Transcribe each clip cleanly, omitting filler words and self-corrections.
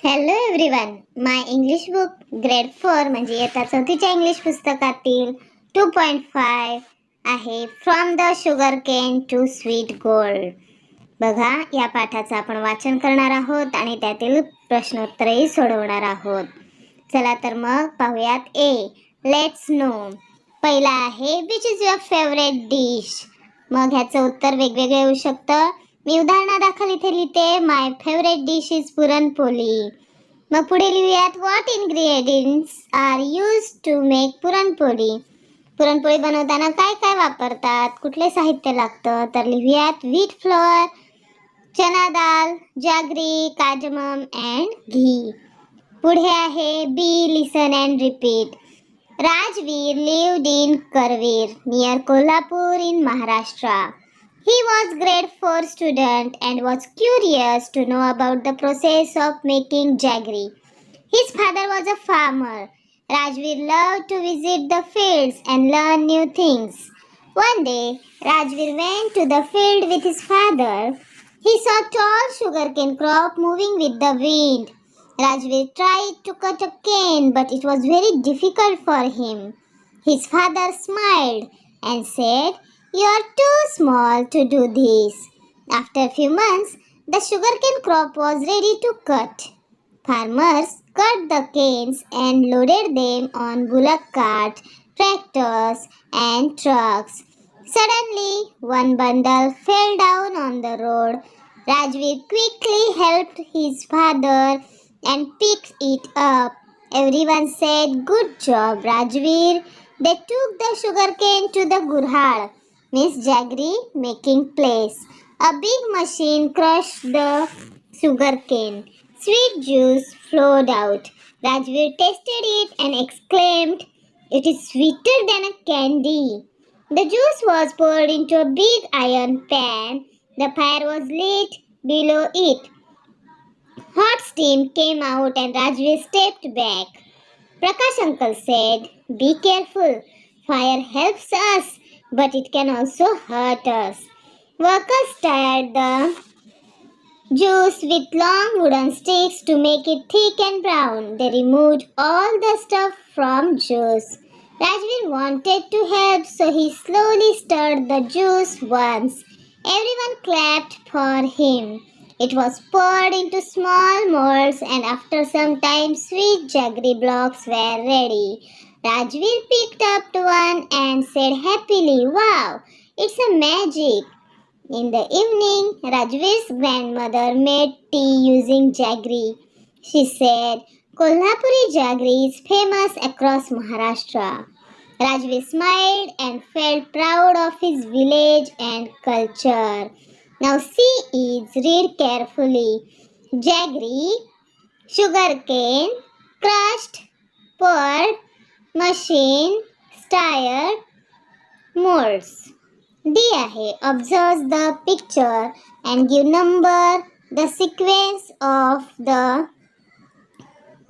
Hello everyone. My English book grade 4 म्हणजे इयत्ता 4च्या इंग्लिश पुस्तकातील 2.5 आहे from the sugar cane to sweet gold. बघा, या पाठाचं आपण वाचन करणार आहोत आणि त्यातील प्रश्नोत्तरही सोडवणार आहोत. चला तर मग पाहूयात. Let's know. पहिला आहे which is your favourite dish. मग ह्याचं उत्तर वेगवेगळे येऊ शकतं. मी उदाहरणादाखल इथे लिहिते my favourite dish is puranpoli. मग पुढे लिहूयात what ingredients are used to make puranpoli. Puranpoli बनवताना काय काय वापरतात, कुठले साहित्य लागतं, तर लिहूयात व्हीट फ्लोअर, चना डाळ, जागरी, कार्डमम अँड घी. पुढे आहे B listen and repeat. Rajveer lived in Karveer near Kolhapur in Maharashtra. He was grade 4 student and was curious to know about the process of making jaggery. His father was a farmer. Rajveer loved to visit the fields and learn new things. One day, Rajveer went to the field with his father. He saw tall sugarcane crop moving with the wind. Rajveer tried to cut a cane, but it was very difficult for him. His father smiled and said, "You are too small to do this." After a few months, the sugarcane crop was ready to cut. Farmers cut the canes and loaded them on bullock carts, tractors, and trucks. Suddenly, one bundle fell down on the road. Rajveer quickly helped his father and picked it up. Everyone said, "Good job, Rajveer." They took the sugarcane to the gurhal, means jaggery making place. A big machine crushed the sugarcane. Sweet juice flowed out. Rajveer tasted it and exclaimed, "It is sweeter than a candy." The juice was poured into a big iron pan. The fire was lit below it. Hot steam came out and Rajveer stepped back. Prakash uncle said, "Be careful. Fire helps us, but it can also hurt us." Workers stirred the juice with long wooden sticks to make it thick and brown. They removed all the stuff from juice. Rajveer wanted to help, so he slowly stirred the juice once. Everyone clapped for him. It was poured into small molds, and after some time, sweet jaggery blocks were ready. Rajveer picked up one and said happily, "Wow, it's a magic." In the evening, Rajveer's grandmother made tea using jaggery. She said, "Kolhapuri jaggery is famous across Maharashtra." Rajveer smiled and felt proud of his village and culture. Now C is read carefully. Jaggery, sugarcane, crushed, poured, machine, stirred, molds. D आहे observe the picture and give number the sequence of the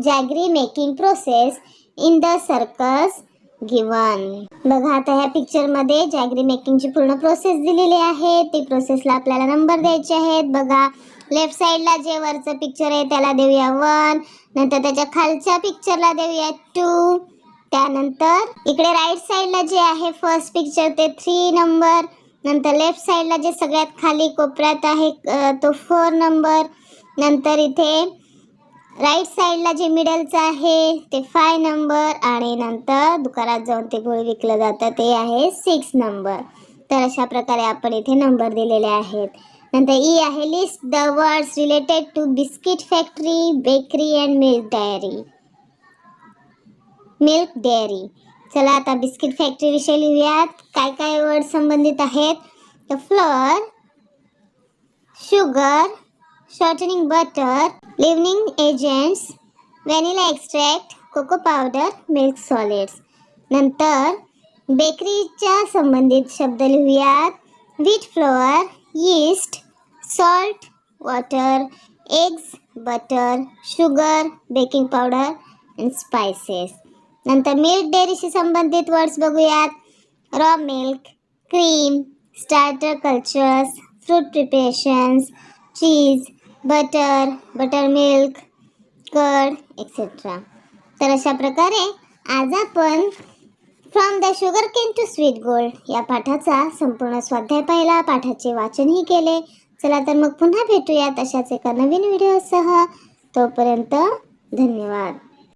jaggery making process in the circles given. बघा, आता ह्या picture मध्ये jaggery मेकिंगची पूर्ण process दिलेली आहे. ती प्रोसेसला आपल्याला नंबर द्यायचे आहेत. बघा, लेफ्ट साइडला जे वरचं पिक्चर आहे त्याला देऊया 1, नंतर त्याच्या खालच्या पिक्चरला देऊया 2, त्यानंतर इकडे राईट साइडला जे आहे फर्स्ट पिक्चर ते 3 नंबर, नंतर लेफ्ट साइडला जे सगळ्यात खाली कोपऱ्यात आहे तो 4 नंबर, नंतर इथे राईट साइडला जे मिडलचं आहे ते 5 नंबर, आणि नंतर दुकानात जाऊन ते गोळी विकलं जातं ते आहे 6 नंबर. तर अशा प्रकारे आपण इथे नंबर दिलेले आहेत. नंतर ई आहे list the words related to biscuit factory, bakery and milk dairy. चला आता बिस्किट फॅक्टरी विषयी लिहूयात. काय काय वर्ड संबंधित आहेत. तर flour, sugar, shortening butter, leavening agents, vanilla extract, cocoa powder, milk solids. नंतर बेकरीच्या संबंधित शब्द लिहूयात. Wheat flour, yeast, salt, water, eggs, butter, sugar, baking powder and spices. नंतर मिल्क डेअरीशी संबंधित वर्ड्स बघूयात. Raw milk, cream, starter cultures, fruit preparations, cheese, butter, buttermilk, curd etcetera. तर अशा प्रकारे आज आपण from the sugar cane to sweet gold या पाठाचा संपूर्ण स्वाध्याय पाहिला, पाठाचे वाचनही केले. चला तर मग पुन्हा भेटूयात अशाच एका नवीन व्हिडिओसह. तोपर्यंत धन्यवाद.